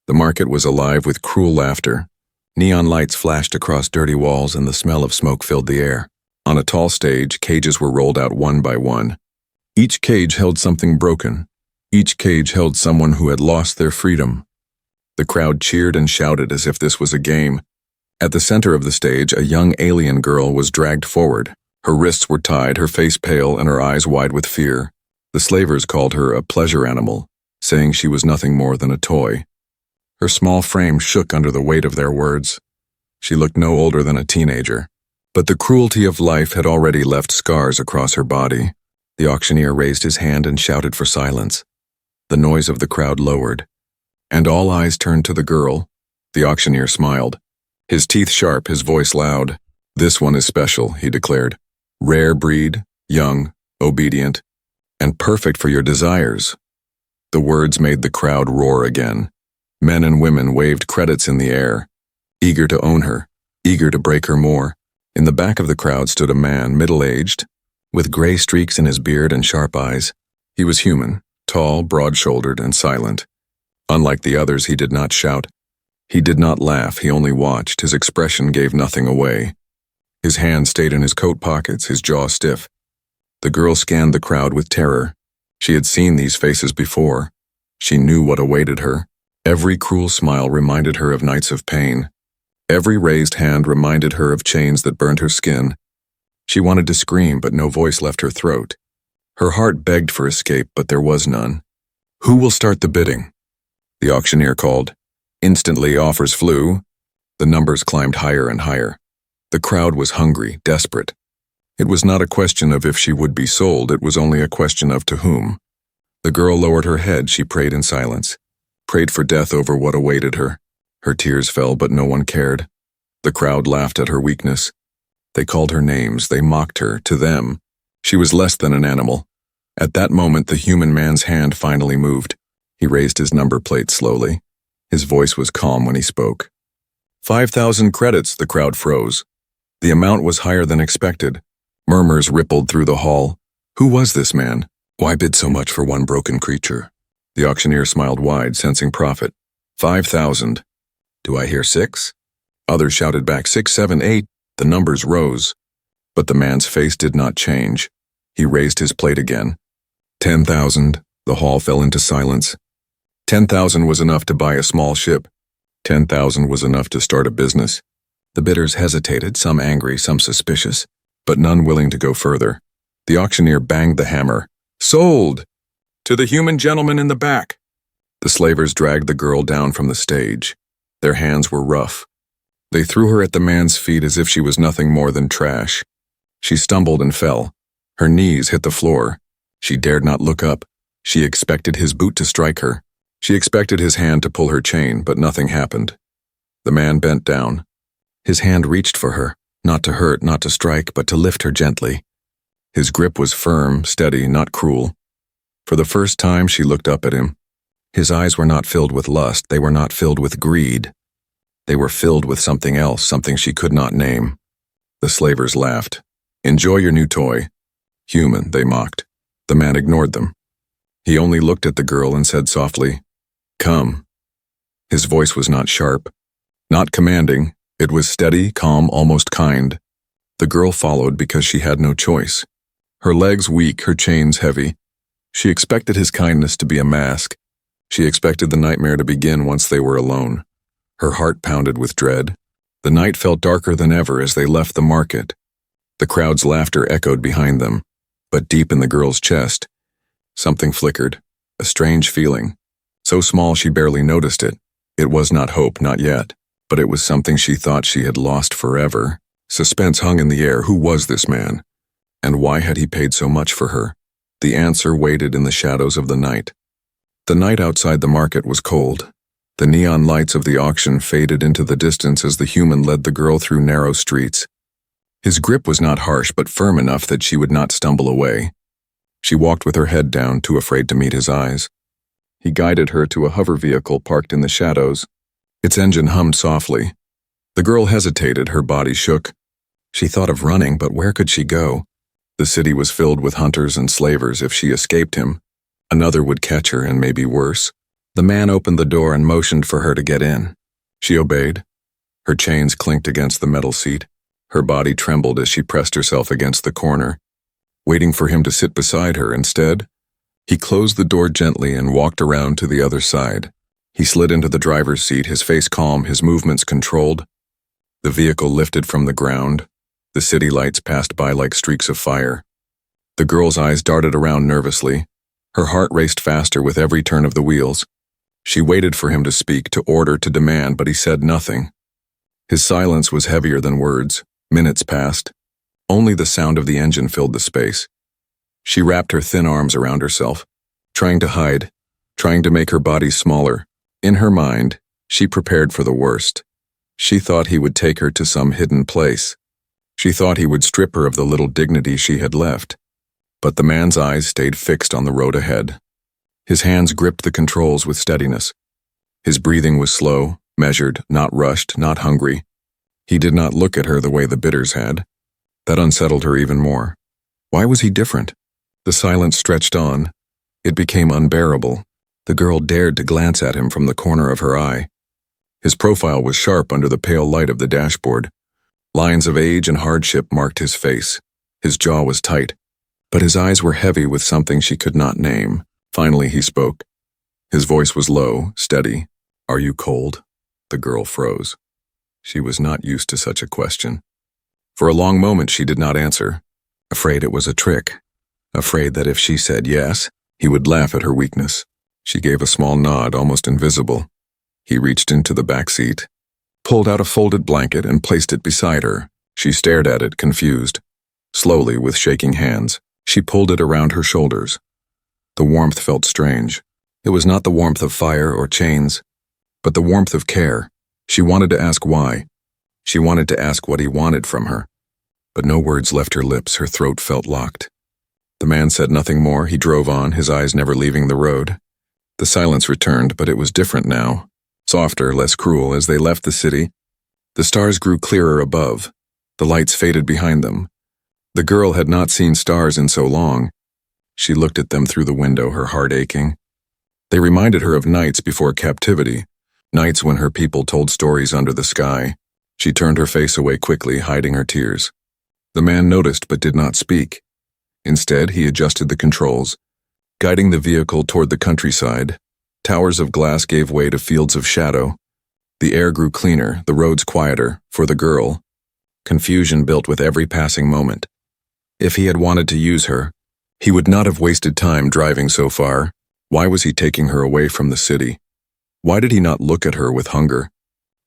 The market was alive with cruel laughter. Neon lights flashed across dirty walls and the smell of smoke filled the air. On a tall stage, cages were rolled out one by one. Each cage held something broken. Each cage held someone who had lost their freedom. The crowd cheered and shouted as if this was a game. At the center of the stage, a young alien girl was dragged forward. Her wrists were tied, her face pale, and her eyes wide with fear. The slavers called her a pleasure animal, saying she was nothing more than a toy. Her small frame shook under the weight of their words. She looked no older than a teenager. But the cruelty of life had already left scars across her body. The auctioneer raised his hand and shouted for silence. The noise of the crowd lowered, and all eyes turned to the girl. The auctioneer smiled. His teeth sharp, his voice loud. "This one is special," he declared. "Rare breed, young, obedient, and perfect for your desires." The words made the crowd roar again. Men and women waved credits in the air, eager to own her, eager to break her more. In the back of the crowd stood a man, middle-aged, with gray streaks in his beard and sharp eyes. He was human, tall, broad-shouldered, and silent. Unlike the others, he did not shout. He did not laugh, he only watched. His expression gave nothing away. His hands stayed in his coat pockets, his jaw stiff. The girl scanned the crowd with terror. She had seen these faces before. She knew what awaited her. Every cruel smile reminded her of nights of pain. Every raised hand reminded her of chains that burned her skin. She wanted to scream, but no voice left her throat. Her heart begged for escape, but there was none. "Who will start the bidding?" The auctioneer called. Instantly, offers flew. The numbers climbed higher and higher. The crowd was hungry, desperate. It was not a question of if she would be sold, it was only a question of to whom. The girl lowered her head, she prayed in silence. Prayed for death over what awaited her. Her tears fell, but no one cared. The crowd laughed at her weakness. They called her names, they mocked her. To them, she was less than an animal. At that moment, the human man's hand finally moved. He raised his number plate slowly. His voice was calm when he spoke. 5,000 credits, the crowd froze. The amount was higher than expected. Murmurs rippled through the hall. Who was this man? Why bid so much for one broken creature? The auctioneer smiled wide, sensing profit. 5,000. Do I hear 6? Others shouted back 6, 7, 8. The numbers rose. But the man's face did not change. He raised his plate again. 10,000. The hall fell into silence. 10,000 was enough to buy a small ship. 10,000 was enough to start a business. The bidders hesitated, some angry, some suspicious, but none willing to go further. The auctioneer banged the hammer. Sold! To the human gentleman in the back. The slavers dragged the girl down from the stage. Their hands were rough. They threw her at the man's feet as if she was nothing more than trash. She stumbled and fell. Her knees hit the floor. She dared not look up. She expected his boot to strike her. She expected his hand to pull her chain, but nothing happened. The man bent down. His hand reached for her, not to hurt, not to strike, but to lift her gently. His grip was firm, steady, not cruel. For the first time, she looked up at him. His eyes were not filled with lust, they were not filled with greed. They were filled with something else, something she could not name. The slavers laughed. Enjoy your new toy. Human, they mocked. The man ignored them. He only looked at the girl and said softly, Come. His voice was not sharp, not commanding. It was steady, calm, almost kind. The girl followed because she had no choice. Her legs weak, her chains heavy. She expected his kindness to be a mask. She expected the nightmare to begin once they were alone. Her heart pounded with dread. The night felt darker than ever as they left the market. The crowd's laughter echoed behind them, but deep in the girl's chest, something flickered, a strange feeling. So small she barely noticed it. It was not hope, not yet, but it was something she thought she had lost forever. Suspense hung in the air. Who was this man? And why had he paid so much for her? The answer waited in the shadows of the night. The night outside the market was cold. The neon lights of the auction faded into the distance as the human led the girl through narrow streets. His grip was not harsh, but firm enough that she would not stumble away. She walked with her head down, too afraid to meet his eyes. He guided her to a hover vehicle parked in the shadows. Its engine hummed softly. The girl hesitated, her body shook. She thought of running, but where could she go? The city was filled with hunters and slavers. If she escaped him, another would catch her and maybe worse. The man opened the door and motioned for her to get in. She obeyed. Her chains clinked against the metal seat. Her body trembled as she pressed herself against the corner, waiting for him to sit beside her. Instead, he closed the door gently and walked around to the other side. He slid into the driver's seat, his face calm, his movements controlled. The vehicle lifted from the ground. The city lights passed by like streaks of fire. The girl's eyes darted around nervously. Her heart raced faster with every turn of the wheels. She waited for him to speak, to order, to demand, but he said nothing. His silence was heavier than words. Minutes passed. Only the sound of the engine filled the space. She wrapped her thin arms around herself, trying to hide, trying to make her body smaller. In her mind, she prepared for the worst. She thought he would take her to some hidden place. She thought he would strip her of the little dignity she had left. But the man's eyes stayed fixed on the road ahead. His hands gripped the controls with steadiness. His breathing was slow, measured, not rushed, not hungry. He did not look at her the way the bidders had. That unsettled her even more. Why was he different? The silence stretched on. It became unbearable. The girl dared to glance at him from the corner of her eye. His profile was sharp under the pale light of the dashboard. Lines of age and hardship marked his face. His jaw was tight, but his eyes were heavy with something she could not name. Finally, he spoke. His voice was low, steady. "Are you cold?" The girl froze. She was not used to such a question. For a long moment she did not answer, afraid it was a trick, afraid that if she said yes, he would laugh at her weakness. She gave a small nod, almost invisible. He reached into the back seat, pulled out a folded blanket and placed it beside her. She stared at it, confused. Slowly, with shaking hands, she pulled it around her shoulders. The warmth felt strange. It was not the warmth of fire or chains, but the warmth of care. She wanted to ask why. She wanted to ask what he wanted from her. But no words left her lips, her throat felt locked. The man said nothing more. He drove on, his eyes never leaving the road. The silence returned, but it was different now. Softer, less cruel. As they left the city, the stars grew clearer above. The lights faded behind them. The girl had not seen stars in so long. She looked at them through the window, her heart aching. They reminded her of nights before captivity, nights when her people told stories under the sky. She turned her face away quickly, hiding her tears. The man noticed but did not speak. Instead, he adjusted the controls, guiding the vehicle toward the countryside. Towers of glass gave way to fields of shadow. The air grew cleaner, the roads quieter. For the girl, confusion built with every passing moment. If he had wanted to use her, he would not have wasted time driving so far. Why was he taking her away from the city? Why did he not look at her with hunger?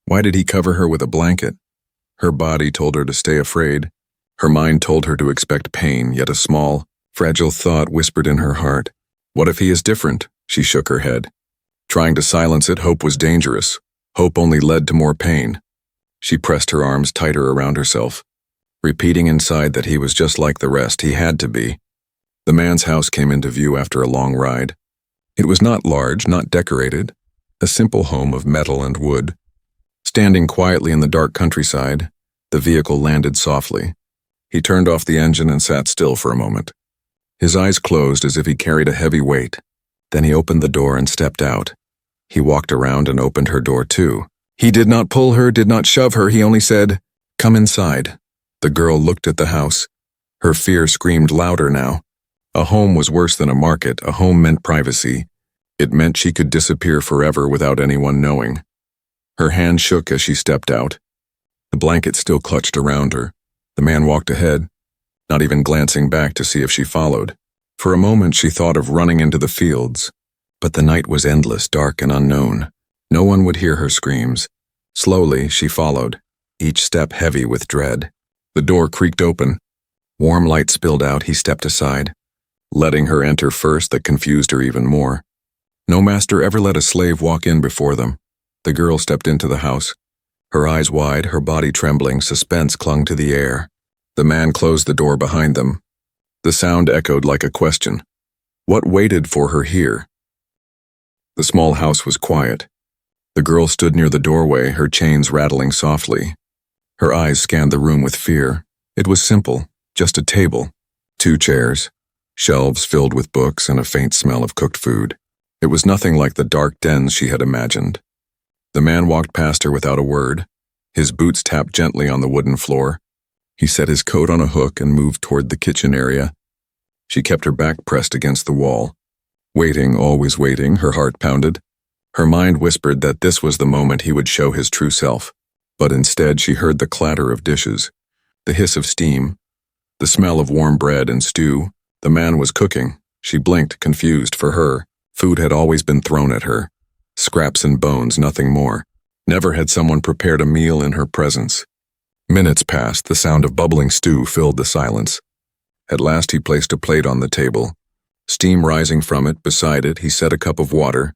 Why did he cover her with a blanket? Her body told her to stay afraid. Her mind told her to expect pain, yet a small, fragile thought whispered in her heart. What if he is different? She shook her head. Trying to silence it, hope was dangerous. Hope only led to more pain. She pressed her arms tighter around herself, repeating inside that he was just like the rest. He had to be. The man's house came into view after a long ride. It was not large, not decorated, a simple home of metal and wood. Standing quietly in the dark countryside, the vehicle landed softly. He turned off the engine and sat still for a moment. His eyes closed as if he carried a heavy weight. Then he opened the door and stepped out. He walked around and opened her door too. He did not pull her, did not shove her. He only said, "Come inside." The girl looked at the house. Her fear screamed louder now. A home was worse than a market. A home meant privacy. It meant she could disappear forever without anyone knowing. Her hand shook as she stepped out. The blanket still clutched around her. The man walked ahead, not even glancing back to see if she followed. For a moment she thought of running into the fields, but the night was endless, dark and unknown. No one would hear her screams. Slowly she followed, each step heavy with dread. The door creaked open. Warm light spilled out. He stepped aside, letting her enter first. That confused her even more. No master ever let a slave walk in before them. The girl stepped into the house. Her eyes wide, her body trembling, suspense clung to the air. The man closed the door behind them. The sound echoed like a question. What waited for her here? The small house was quiet. The girl stood near the doorway, her chains rattling softly. Her eyes scanned the room with fear. It was simple, just a table, 2 chairs, shelves filled with books, and a faint smell of cooked food. It was nothing like the dark dens she had imagined. The man walked past her without a word. His boots tapped gently on the wooden floor. He set his coat on a hook and moved toward the kitchen area. She kept her back pressed against the wall. Waiting, always waiting, her heart pounded. Her mind whispered that this was the moment he would show his true self. But instead she heard the clatter of dishes, the hiss of steam, the smell of warm bread and stew. The man was cooking. She blinked, confused. For her, food had always been thrown at her. Scraps and bones, nothing more. Never had someone prepared a meal in her presence. Minutes passed, the sound of bubbling stew filled the silence. At last he placed a plate on the table. Steam rising from it, beside it, he set a cup of water.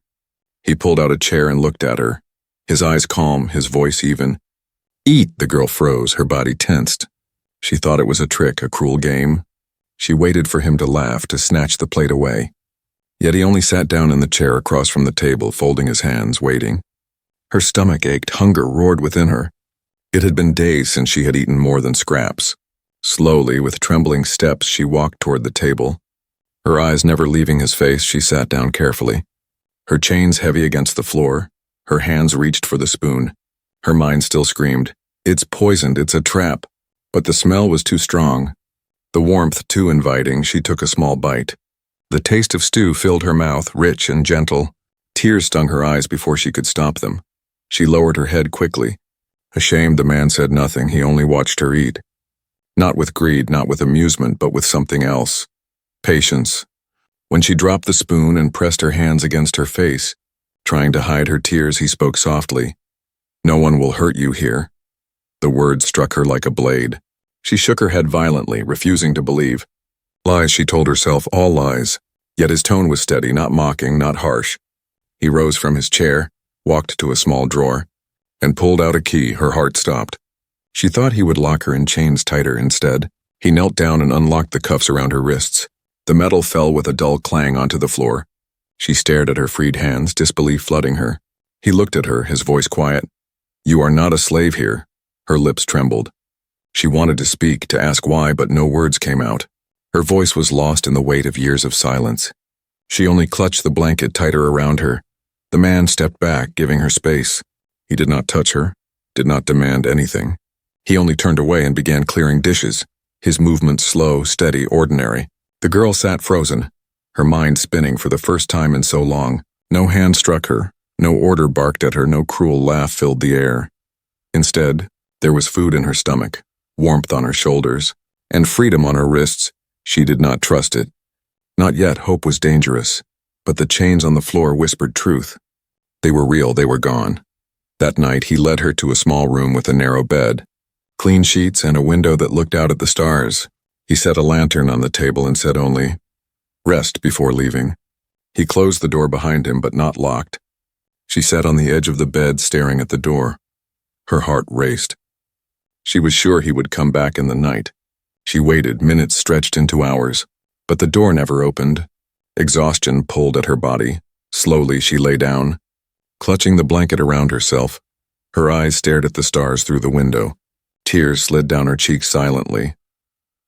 He pulled out a chair and looked at her, his eyes calm, his voice even. "Eat!" The girl froze, her body tensed. She thought it was a trick, a cruel game. She waited for him to laugh, to snatch the plate away. Yet he only sat down in the chair across from the table, folding his hands, waiting. Her stomach ached, hunger roared within her. It had been days since she had eaten more than scraps. Slowly, with trembling steps, she walked toward the table. Her eyes never leaving his face, she sat down carefully. Her chains heavy against the floor, her hands reached for the spoon. Her mind still screamed, "It's poisoned, it's a trap." But the smell was too strong. The warmth too inviting. She took a small bite. The taste of stew filled her mouth, rich and gentle. Tears stung her eyes before she could stop them. She lowered her head quickly. Ashamed, the man said nothing. He only watched her eat. Not with greed, not with amusement, but with something else. Patience. When she dropped the spoon and pressed her hands against her face, trying to hide her tears, he spoke softly. "No one will hurt you here." The words struck her like a blade. She shook her head violently, refusing to believe. Lies, she told herself, all lies. Yet his tone was steady, not mocking, not harsh. He rose from his chair, walked to a small drawer, and pulled out a key. Her heart stopped. She thought he would lock her in chains tighter instead. He knelt down and unlocked the cuffs around her wrists. The metal fell with a dull clang onto the floor. She stared at her freed hands, disbelief flooding her. He looked at her, his voice quiet. "You are not a slave here." Her lips trembled. She wanted to speak, to ask why, but no words came out. Her voice was lost in the weight of years of silence. She only clutched the blanket tighter around her. The man stepped back, giving her space. He did not touch her, did not demand anything. He only turned away and began clearing dishes, his movements slow, steady, ordinary. The girl sat frozen, her mind spinning for the first time in so long. No hand struck her, no order barked at her, no cruel laugh filled the air. Instead, there was food in her stomach, warmth on her shoulders, and freedom on her wrists. She did not trust it. Not yet. Hope was dangerous, but the chains on the floor whispered truth. They were real, they were gone. That night he led her to a small room with a narrow bed, clean sheets and a window that looked out at the stars. He set a lantern on the table and said only, "Rest," before leaving. He closed the door behind him, but not locked. She sat on the edge of the bed, staring at the door. Her heart raced. She was sure he would come back in the night. She waited, minutes stretched into hours, but the door never opened. Exhaustion pulled at her body. Slowly she lay down, clutching the blanket around herself. Her eyes stared at the stars through the window. Tears slid down her cheeks silently.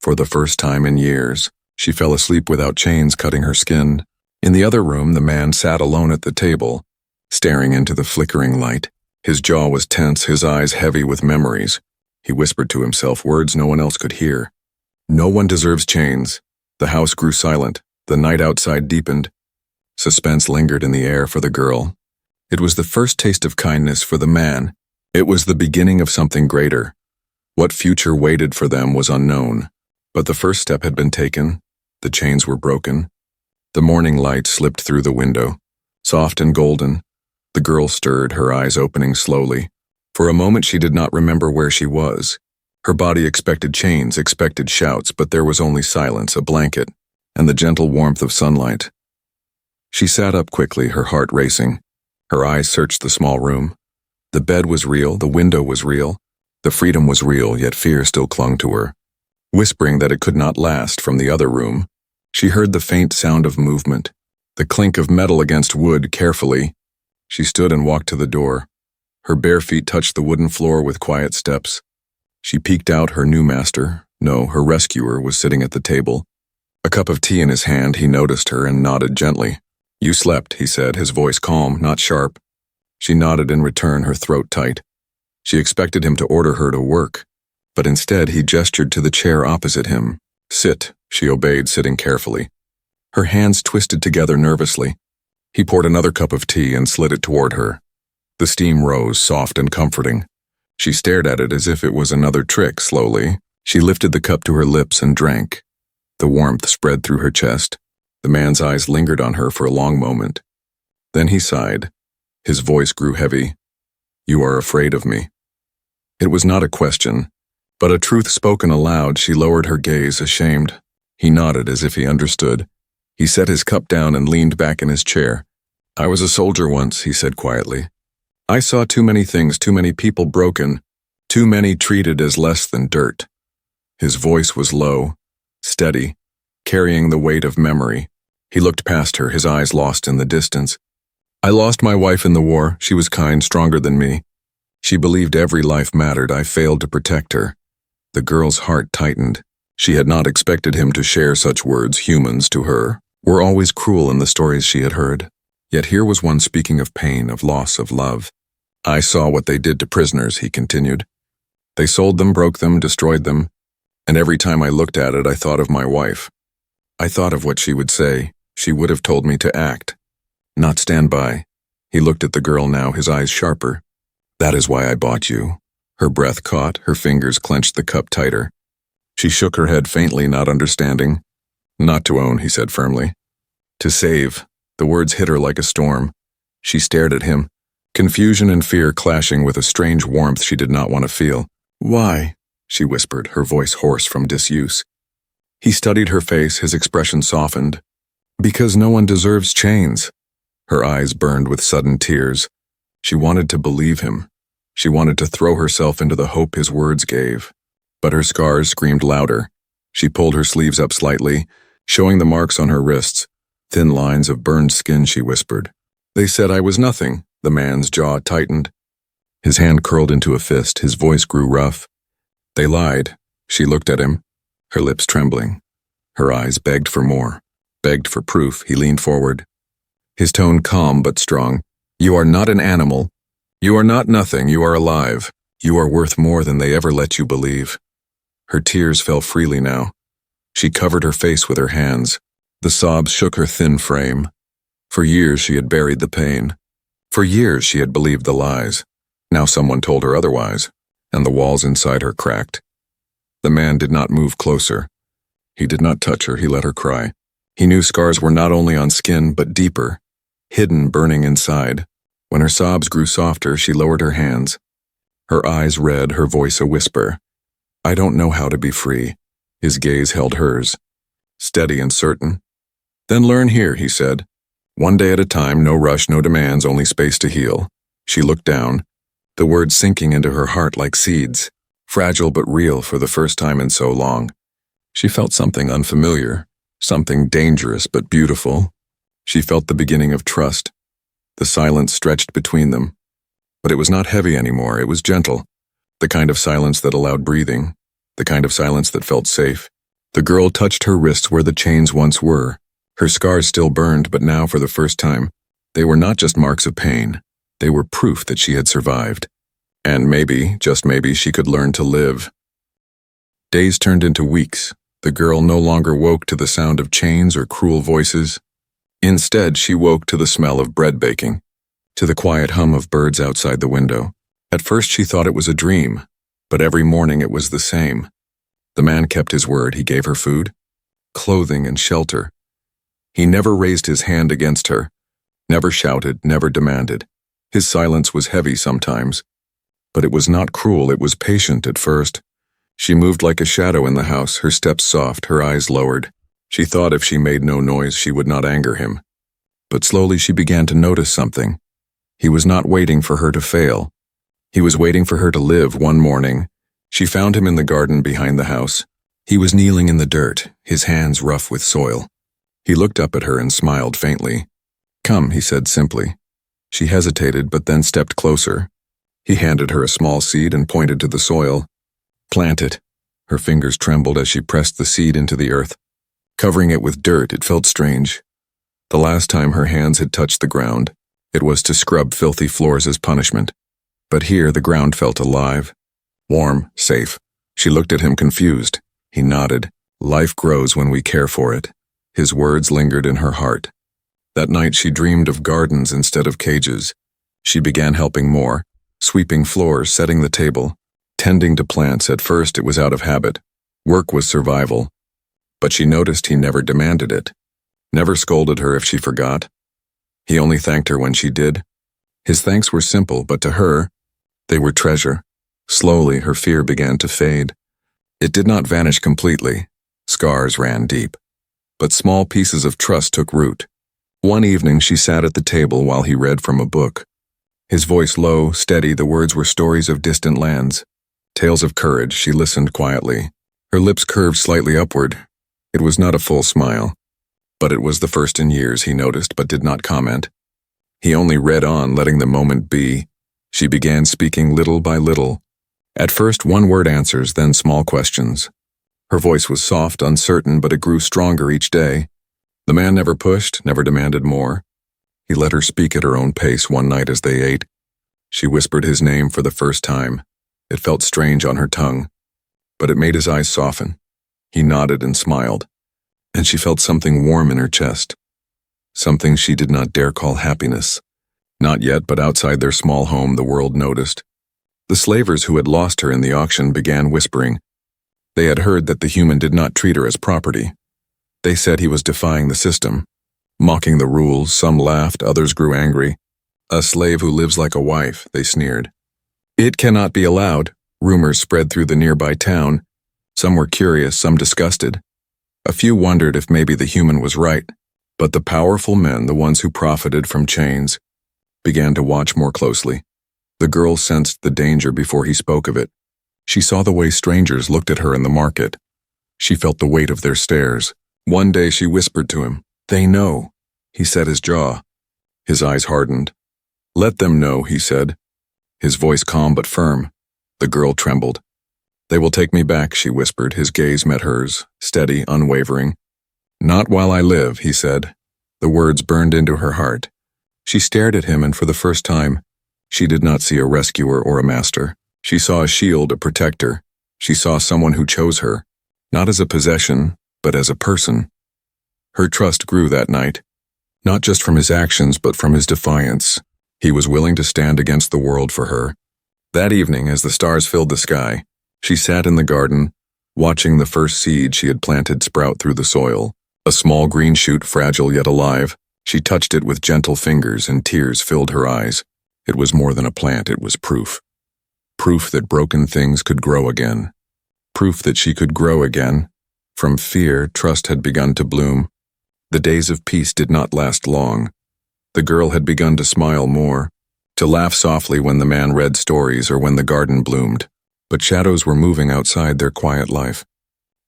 For the first time in years, she fell asleep without chains cutting her skin. In the other room, the man sat alone at the table, staring into the flickering light. His jaw was tense, his eyes heavy with memories. He whispered to himself words no one else could hear. "No one deserves chains." The house grew silent. The night outside deepened. Suspense lingered in the air for the girl. It was the first taste of kindness for the man. It was the beginning of something greater. What future waited for them was unknown. But the first step had been taken. The chains were broken. The morning light slipped through the window, soft and golden. The girl stirred, her eyes opening slowly. For a moment she did not remember where she was. Her body expected chains, expected shouts, but there was only silence, a blanket, and the gentle warmth of sunlight. She sat up quickly, her heart racing. Her eyes searched the small room. The bed was real, the window was real, the freedom was real, yet fear still clung to her. Whispering that it could not last from the other room, she heard the faint sound of movement, the clink of metal against wood. Carefully, she stood and walked to the door. Her bare feet touched the wooden floor with quiet steps. She peeked out. Her new master, no, her rescuer, was sitting at the table. A cup of tea in his hand. He noticed her and nodded gently. You slept, he said, his voice calm, not sharp. She nodded in return, her throat tight. She expected him to order her to work, but instead he gestured to the chair opposite him. Sit, she obeyed, sitting carefully. Her hands twisted together nervously. He poured another cup of tea and slid it toward her. The steam rose, soft and comforting. She stared at it as if it was another trick. Slowly, she lifted the cup to her lips and drank. The warmth spread through her chest. The man's eyes lingered on her for a long moment. Then he sighed. His voice grew heavy. You are afraid of me. It was not a question, but a truth spoken aloud. She lowered her gaze, ashamed. He nodded as if he understood. He set his cup down and leaned back in his chair. I was a soldier once, he said quietly. I saw too many things, too many people broken, too many treated as less than dirt. His voice was low, steady, carrying the weight of memory. He looked past her, his eyes lost in the distance. I lost my wife in the war. She was kind, stronger than me. She believed every life mattered. I failed to protect her. The girl's heart tightened. She had not expected him to share such words. Humans, to her, were always cruel in the stories she had heard. Yet here was one speaking of pain, of loss, of love. I saw what they did to prisoners, he continued. They sold them, broke them, destroyed them. And every time I looked at it, I thought of my wife. I thought of what she would say. She would have told me to act, not stand by. He looked at the girl now, his eyes sharper. That is why I bought you. Her breath caught, her fingers clenched the cup tighter. She shook her head faintly, not understanding. Not to own, he said firmly. To save. The words hit her like a storm. She stared at him, confusion and fear clashing with a strange warmth she did not want to feel. Why? She whispered, her voice hoarse from disuse. He studied her face, his expression softened. Because no one deserves chains. Her eyes burned with sudden tears. She wanted to believe him. She wanted to throw herself into the hope his words gave. But her scars screamed louder. She pulled her sleeves up slightly, showing the marks on her wrists. Thin lines of burned skin, she whispered. They said I was nothing. The man's jaw tightened. His hand curled into a fist, his voice grew rough. They lied. She looked at him, her lips trembling. Her eyes begged for more, begged for proof. He leaned forward. His tone calm but strong. You are not an animal. You are not nothing. You are alive. You are worth more than they ever let you believe. Her tears fell freely now. She covered her face with her hands. The sobs shook her thin frame. For years she had buried the pain. For years she had believed the lies. Now someone told her otherwise, and the walls inside her cracked. The man did not move closer. He did not touch her. He let her cry. He knew scars were not only on skin, but deeper, hidden, burning inside. When her sobs grew softer, she lowered her hands. Her eyes red, her voice a whisper. I don't know how to be free. His gaze held hers, steady and certain. Then learn here, he said. One day at a time, no rush, no demands, only space to heal. She looked down, the words sinking into her heart like seeds, fragile but real for the first time in so long. She felt something unfamiliar, something dangerous but beautiful. She felt the beginning of trust. The silence stretched between them. But it was not heavy anymore, it was gentle. The kind of silence that allowed breathing. The kind of silence that felt safe. The girl touched her wrists where the chains once were. Her scars still burned, but now for the first time, they were not just marks of pain. They were proof that she had survived. And maybe, just maybe, she could learn to live. Days turned into weeks. The girl no longer woke to the sound of chains or cruel voices. Instead, she woke to the smell of bread baking, to the quiet hum of birds outside the window. At first she thought it was a dream, but every morning it was the same. The man kept his word. He gave her food, clothing, and shelter. He never raised his hand against her, never shouted, never demanded. His silence was heavy sometimes, but it was not cruel, it was patient at first. She moved like a shadow in the house, her steps soft, her eyes lowered. She thought if she made no noise, she would not anger him. But slowly she began to notice something. He was not waiting for her to fail. He was waiting for her to live. One morning, she found him in the garden behind the house. He was kneeling in the dirt, his hands rough with soil. He looked up at her and smiled faintly. Come, he said simply. She hesitated, but then stepped closer. He handed her a small seed and pointed to the soil. Plant it. Her fingers trembled as she pressed the seed into the earth. Covering it with dirt, it felt strange. The last time her hands had touched the ground, it was to scrub filthy floors as punishment. But here the ground felt alive. Warm, safe. She looked at him confused. He nodded. Life grows when we care for it. His words lingered in her heart. That night she dreamed of gardens instead of cages. She began helping more, sweeping floors, setting the table, tending to plants. At first it was out of habit. Work was survival. But she noticed he never demanded it. Never scolded her if she forgot. He only thanked her when she did. His thanks were simple, but to her, they were treasure. Slowly, her fear began to fade. It did not vanish completely. Scars ran deep. But small pieces of trust took root. One evening, she sat at the table while he read from a book. His voice low, steady, the words were stories of distant lands. Tales of courage. She listened quietly. Her lips curved slightly upward. It was not a full smile. But it was the first in years, he noticed, but did not comment. He only read on, letting the moment be. She began speaking little by little. At first, one-word answers, then small questions. Her voice was soft, uncertain, but it grew stronger each day. The man never pushed, never demanded more. He let her speak at her own pace one night as they ate. She whispered his name for the first time. It felt strange on her tongue, but it made his eyes soften. He nodded and smiled, and she felt something warm in her chest. Something she did not dare call happiness. Not yet, but outside their small home, the world noticed. The slavers who had lost her in the auction began whispering. They had heard that the human did not treat her as property. They said he was defying the system, mocking the rules. Some laughed, others grew angry. A slave who lives like a wife, they sneered. It cannot be allowed. Rumors spread through the nearby town. Some were curious, some disgusted. A few wondered if maybe the human was right. But the powerful men, the ones who profited from chains, began to watch more closely. The girl sensed the danger before he spoke of it. She saw the way strangers looked at her in the market. She felt the weight of their stares. One day she whispered to him, "They know." He set his jaw. His eyes hardened. "Let them know," he said. His voice calm but firm. The girl trembled. "They will take me back," she whispered. His gaze met hers, steady, unwavering. "Not while I live," he said. The words burned into her heart. She stared at him, and for the first time, she did not see a rescuer or a master. She saw a shield, a protector. She saw someone who chose her, not as a possession, but as a person. Her trust grew that night, not just from his actions, but from his defiance. He was willing to stand against the world for her. That evening, as the stars filled the sky, she sat in the garden, watching the first seed she had planted sprout through the soil. A small green shoot, fragile yet alive. She touched it with gentle fingers, and tears filled her eyes. It was more than a plant, it was proof. Proof that broken things could grow again. Proof that she could grow again. From fear, trust had begun to bloom. The days of peace did not last long. The girl had begun to smile more, to laugh softly when the man read stories or when the garden bloomed. But shadows were moving outside their quiet life.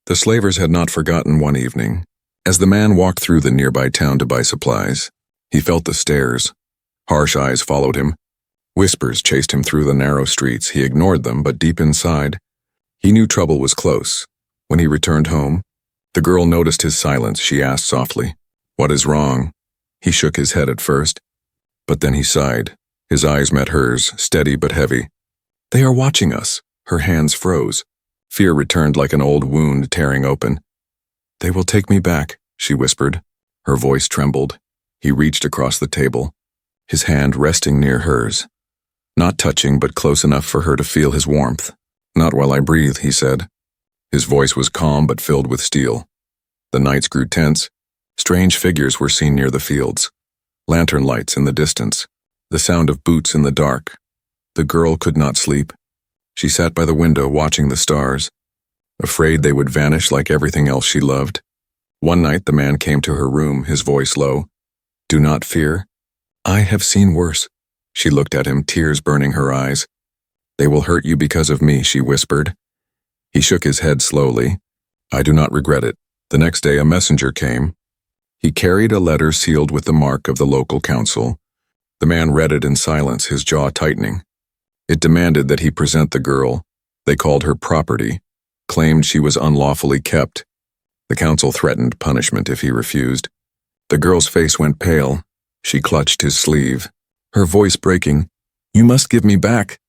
The slavers had not forgotten one evening. As the man walked through the nearby town to buy supplies, he felt the stares. Harsh eyes followed him. Whispers chased him through the narrow streets. He ignored them, but deep inside, he knew trouble was close. When he returned home, the girl noticed his silence. She asked softly, "What is wrong?" He shook his head at first, but then he sighed. His eyes met hers, steady but heavy. "They are watching us." Her hands froze. Fear returned like an old wound tearing open. "They will take me back," she whispered. Her voice trembled. He reached across the table, his hand resting near hers. Not touching, but close enough for her to feel his warmth. "Not while I breathe," he said. His voice was calm but filled with steel. The nights grew tense. Strange figures were seen near the fields. Lantern lights in the distance. The sound of boots in the dark. The girl could not sleep. She sat by the window watching the stars, afraid they would vanish like everything else she loved. One night the man came to her room, his voice low. "Do not fear. I have seen worse." She looked at him, tears burning her eyes. "They will hurt you because of me," she whispered. He shook his head slowly. "I do not regret it." The next day a messenger came. He carried a letter sealed with the mark of the local council. The man read it in silence, his jaw tightening. It demanded that he present the girl. They called her property, claimed she was unlawfully kept. The council threatened punishment if he refused. The girl's face went pale. She clutched his sleeve, her voice breaking. "You must give me back."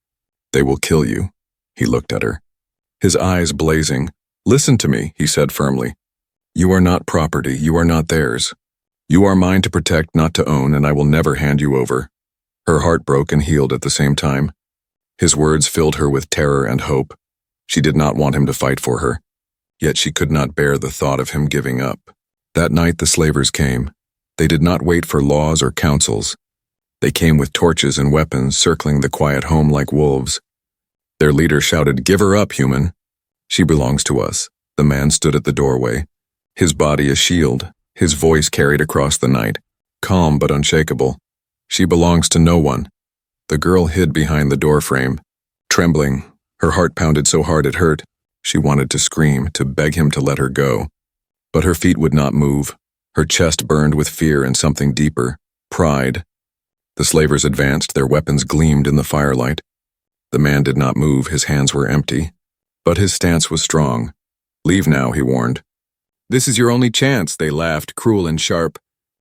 "They will kill you." He looked at her, his eyes blazing. "Listen to me," he said firmly. "You are not property. You are not theirs. You are mine to protect, not to own, and I will never hand you over." Her heart broke and healed at the same time. His words filled her with terror and hope. She did not want him to fight for her, yet she could not bear the thought of him giving up. That night the slavers came. They did not wait for laws or councils. They came with torches and weapons, circling the quiet home like wolves. Their leader shouted, "Give her up, human. She belongs to us." The man stood at the doorway, his body a shield, his voice carried across the night, calm but unshakable. "She belongs to no one." The girl hid behind the doorframe, trembling. Her heart pounded so hard it hurt. She wanted to scream, to beg him to let her go. But her feet would not move. Her chest burned with fear and something deeper, pride. The slavers advanced, their weapons gleamed in the firelight. The man did not move, his hands were empty. But his stance was strong. "Leave now," he warned. "This is your only chance," they laughed, cruel and sharp.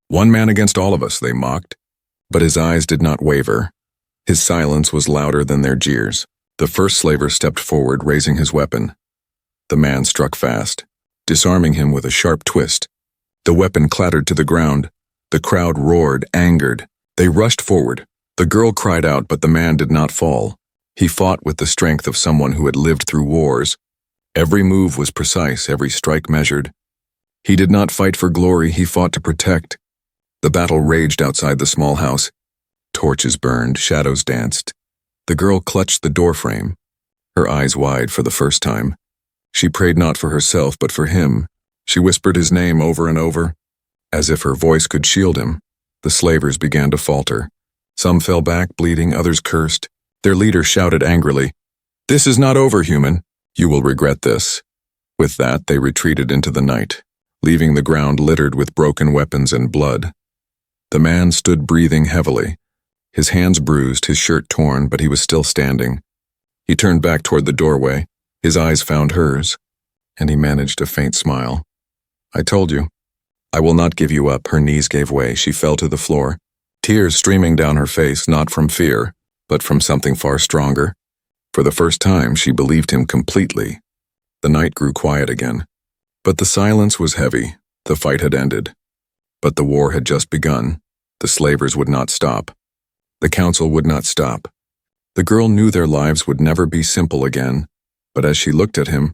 "One man against all of us," they mocked. But his eyes did not waver. His silence was louder than their jeers. The first slaver stepped forward, raising his weapon. The man struck fast, disarming him with a sharp twist. The weapon clattered to the ground. The crowd roared, angered. They rushed forward. The girl cried out, but the man did not fall. He fought with the strength of someone who had lived through wars. Every move was precise, every strike measured. He did not fight for glory, he fought to protect. The battle raged outside the small house. Torches burned, shadows danced. The girl clutched the doorframe, her eyes wide for the first time. She prayed not for herself, but for him. She whispered his name over and over, as if her voice could shield him. The slavers began to falter. Some fell back, bleeding, others cursed. Their leader shouted angrily, "This is not over, human. You will regret this." With that, they retreated into the night, leaving the ground littered with broken weapons and blood. The man stood breathing heavily, his hands bruised, his shirt torn, but he was still standing. He turned back toward the doorway. His eyes found hers, and he managed a faint smile. "I told you. I will not give you up." Her knees gave way. She fell to the floor, tears streaming down her face, not from fear, but from something far stronger. For the first time, she believed him completely. The night grew quiet again. But the silence was heavy. The fight had ended. But the war had just begun. The slavers would not stop. The council would not stop. The girl knew their lives would never be simple again. But as she looked at him,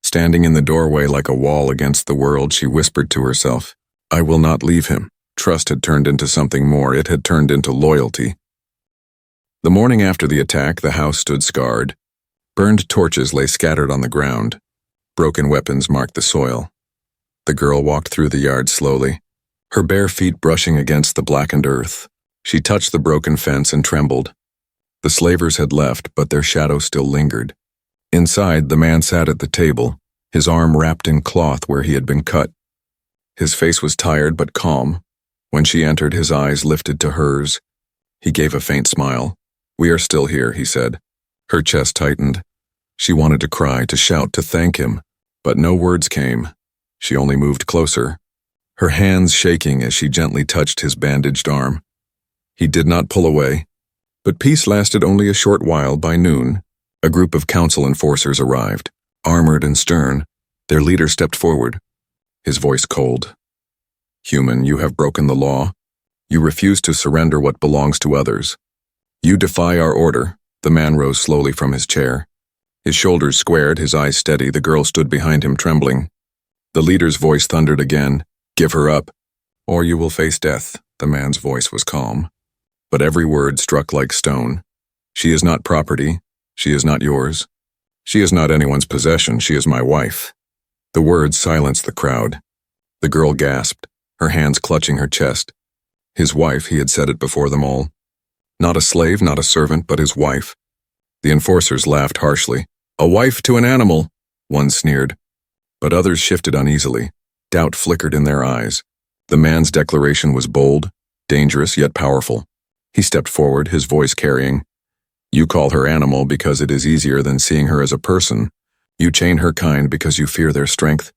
standing in the doorway like a wall against the world, she whispered to herself, "I will not leave him." Trust had turned into something more. It had turned into loyalty. The morning after the attack, the house stood scarred. Burned torches lay scattered on the ground. Broken weapons marked the soil. The girl walked through the yard slowly, her bare feet brushing against the blackened earth. She touched the broken fence and trembled. The slavers had left, but their shadow still lingered. Inside, the man sat at the table, his arm wrapped in cloth where he had been cut. His face was tired but calm. When she entered, his eyes lifted to hers. He gave a faint smile. "We are still here," he said. Her chest tightened. She wanted to cry, to shout, to thank him, but no words came. She only moved closer, her hands shaking as she gently touched his bandaged arm. He did not pull away, but peace lasted only a short while. By noon, a group of council enforcers arrived, armored and stern. Their leader stepped forward, his voice cold. "Human, you have broken the law. You refuse to surrender what belongs to others. You defy our order." The man rose slowly from his chair. His shoulders squared, his eyes steady. The girl stood behind him, trembling. The leader's voice thundered again. "Give her up, or you will face death." The man's voice was calm, but every word struck like stone. "She is not property. She is not yours. She is not anyone's possession. She is my wife." The words silenced the crowd. The girl gasped, her hands clutching her chest. His wife, he had said it before them all. Not a slave, not a servant, but his wife. The enforcers laughed harshly. "A wife to an animal," one sneered. But others shifted uneasily. Doubt flickered in their eyes. The man's declaration was bold, dangerous, yet powerful. He stepped forward, his voice carrying, "You call her animal because it is easier than seeing her as a person. You chain her kind because you fear their strength.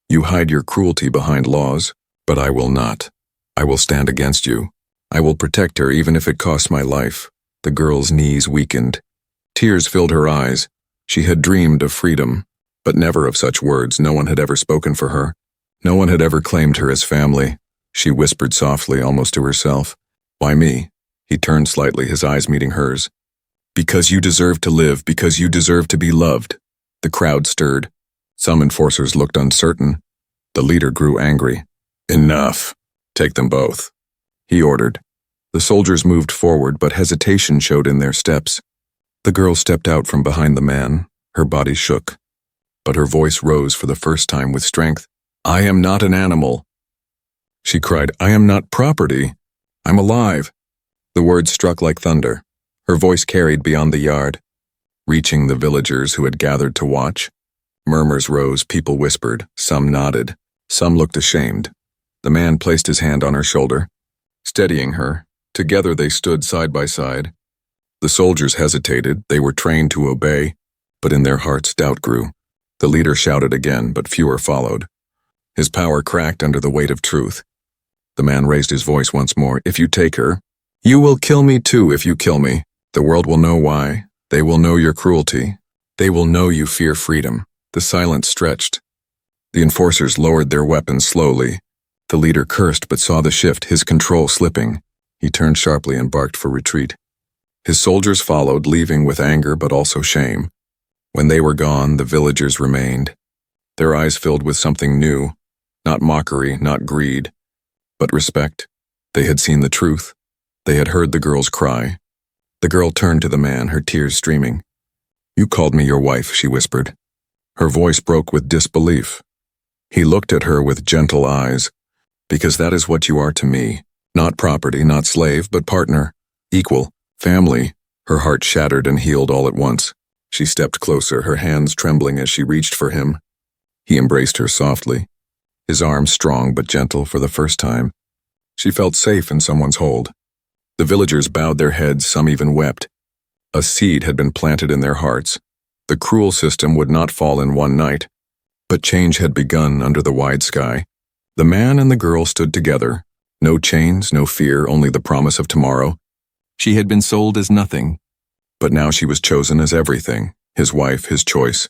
You hide your cruelty behind laws, but I will not. I will stand against you. I will protect her even if it costs my life." The girl's knees weakened. Tears filled her eyes. She had dreamed of freedom, but never of such words. No one had ever spoken for her. No one had ever claimed her as family. She whispered softly, almost to herself. "Why me?" He turned slightly, his eyes meeting hers. "Because you deserve to live, because you deserve to be loved." The crowd stirred. Some enforcers looked uncertain. The leader grew angry. "Enough. Take them both," he ordered. The soldiers moved forward, but hesitation showed in their steps. The girl stepped out from behind the man. Her body shook, but her voice rose for the first time with strength. "I am not an animal," she cried. "I am not property. I'm alive." The words struck like thunder. Her voice carried beyond the yard, reaching the villagers who had gathered to watch. Murmurs rose, people whispered, some nodded, some looked ashamed. The man placed his hand on her shoulder, steadying her. Together they stood side by side. The soldiers hesitated. They were trained to obey, but in their hearts doubt grew. The leader shouted again, but fewer followed. His power cracked under the weight of truth. The man raised his voice once more. "If you take her, you will kill me too if you kill me. The world will know why. They will know your cruelty. They will know you fear freedom." The silence stretched. The enforcers lowered their weapons slowly. The leader cursed but saw the shift, his control slipping. He turned sharply and barked for retreat. His soldiers followed, leaving with anger but also shame. When they were gone, the villagers remained, their eyes filled with something new, not mockery, not greed, but respect. They had seen the truth. They had heard the girl's cry. The girl turned to the man, her tears streaming. "You called me your wife," she whispered. Her voice broke with disbelief. He looked at her with gentle eyes. "Because that is what you are to me. Not property, not slave, but partner, equal, family." Her heart shattered and healed all at once. She stepped closer, her hands trembling as she reached for him. He embraced her softly, his arms strong but gentle for the first time. She felt safe in someone's hold. The villagers bowed their heads, some even wept. A seed had been planted in their hearts. The cruel system would not fall in one night, but change had begun under the wide sky. The man and the girl stood together. No chains, no fear, only the promise of tomorrow. She had been sold as nothing, but now she was chosen as everything, his wife, his choice.